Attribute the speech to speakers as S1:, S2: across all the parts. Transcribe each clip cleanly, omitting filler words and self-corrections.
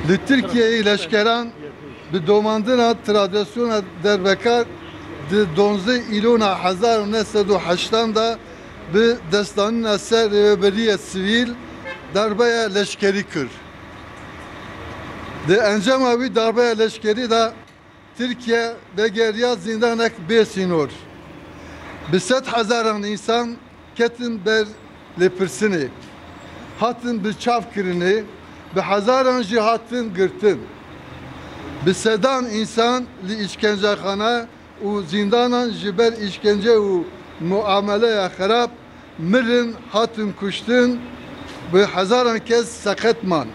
S1: Li Türkiye'yi leşkeran bi domandina tradisyona derbekar di 12 İlona 1980 da bi destanına ser rehberiye sivil darbeye leşkeri kır. Di encama vi darbeye leşkeri da Türkiye ve geriya zindanek besinor. Bi 7,000 insan ketin ber lepirsini. Hatın bi çav kirini, bi hazaran jî hatın girtin. Bi sedan insan li işkencexana û zindanan ji ber işkence û muameleya xerab mirin hatın kuştin, bi hazaran kes seketman.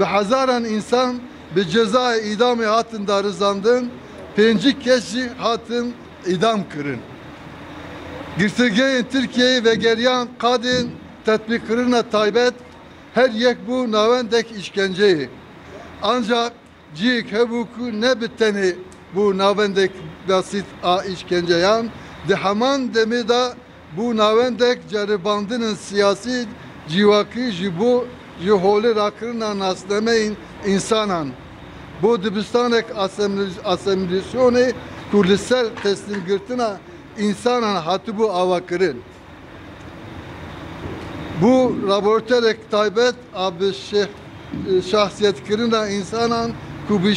S1: Bi hazaran insan bi cezayı idamı hatın da rızandın, 5 kes jî hatın idam kirin. Girtirgeyin Türkiye'yi ve geriyan kadın tetbik kırına taybet her yek bu navendek işkenceyi. Ancak cik hebuku ne biteni bu navendek basit a işkenceyan de haman demi da bu navendek ceribandının siyasi civaki jibu jiholi rakırına naslemeyin insanan. Bu dibistanek asimilasyonu kurlisel teslim girtina insanan hatı bu avakırın. Bu laboratuvarek taybet abi şahsiyet kırına insanan kubi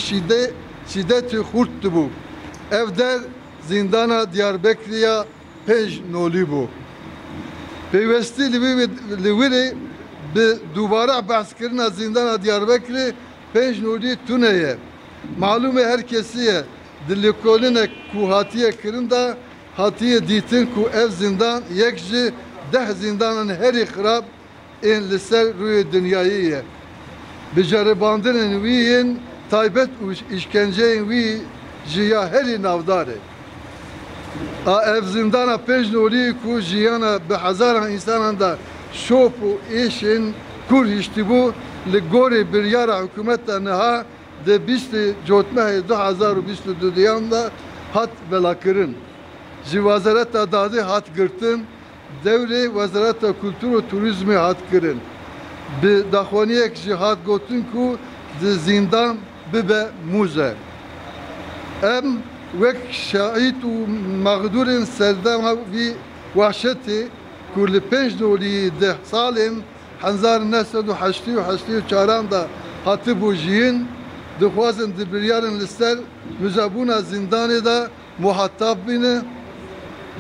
S1: şiddeti hurttu bu. Evder zindana Diyarbakır'a pej noli bu. Peyvesti liviri bi duvara bahs kırına zindana Diyarbakır'a pej noli tuneye. Malume herkesiye dilikoline ku hatiye kırında hatiye ditin ku ev zindan yekji 10 zindanın her ikrab en liser rüy dünyayı. Beceribandının viyin taybet işkenceyin vi jiya heri navdarı. A ev zindana pejnoli ku jiyana bi hazaran insanan da şopu işin kur iştibu li gori bir yara hükümetten neha de 20 cotmehe 2022 da hat belakırın. Jivazareta dadı hat gırtın. Devre Vazarata Kültür ve Turizmi hat kirin. Bi daxwaniyek jî hat gotin ku di zindan bibe muze. Em wek şahit û mağdurên serdema vî wahşetê ku li 5 dolî 10 salên 1984 da hatibû jiyîn dixwazin di biryarên li ser müzebûna zindanê da muhattab bîne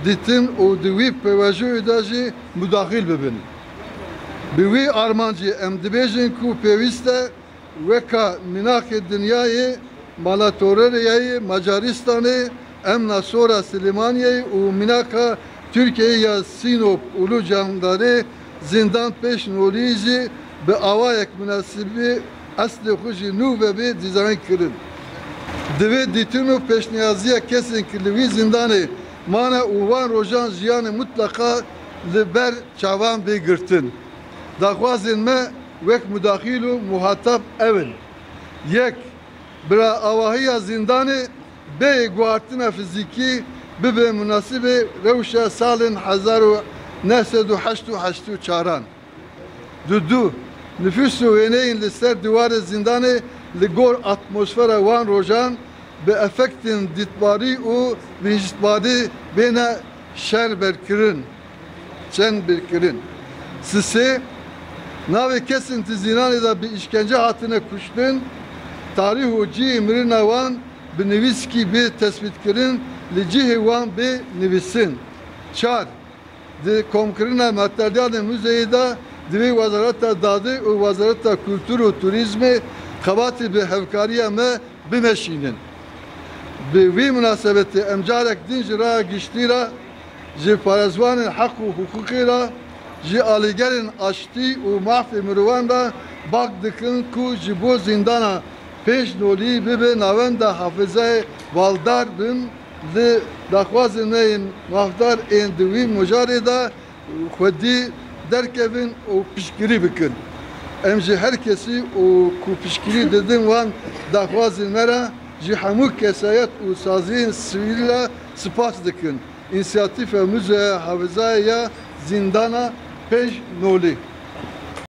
S1: ditin o divi pevajoyu da jî müdahil bibin. Bi wî armancî em dibêjin ku pêwîst e weka minakê dinyayê mala Torereyayê, Macaristanê, emna sonra Silêmaniyê û minaka Türkiye ya Sinop ulu candarê zindan pêş nolî jî bi awayek münasibî eslê xwe jî nû ve bê dîzayn kirin. Divê dîtin û pêşniyaziya kesên ki li wî zindanê mane uvan rojan jiyanê mutlaka li ber çavan bê girtin. Daxwazên me wek müdahil û muhatap evin. Yek, bira avahiya zindanê bê guhartina fizîkî bibe münasibê rewşa salên 1984. Du, nüfus û wêneyên li ser diwarê zindanê li gor atmosfera wan rojan bi efektên dîtbarî û vicdbarî bêne şer berkirin. Çen berkirin. Sisê, navê kesên ti zinanê da bi işkence hatine kuştin, tarîh û cihê mirina wan bi nivîskî bê tespît kirin, li cihê wan bê nivîsin. 4. Di komkirina materyalên müzeyê da divê Wezareta Dadî û Wezareta Kültür û Turizmê xebatê bi hevkariya me bimeşînin. Bi vî münasebetê em carek din ji raya giştî ra ji parêzvanên heq û hukukê ra ji alîgerên aştî û mafê mirovan ra bak dikin ku ji bo zindana pêşnolî bibe navenda hafizayê valdar bin li daxwazên me yên mafdar ên di wî mujarê da xwedî derkevin û piştgirî bikin. Em ji herkesî û ku piştgirî didin wan daxwazên me ra ji hemû kesayet û saziyên sivîl re spas dikin. İnisiyatîfa Müze Hafızaya Zindana Pej Noli.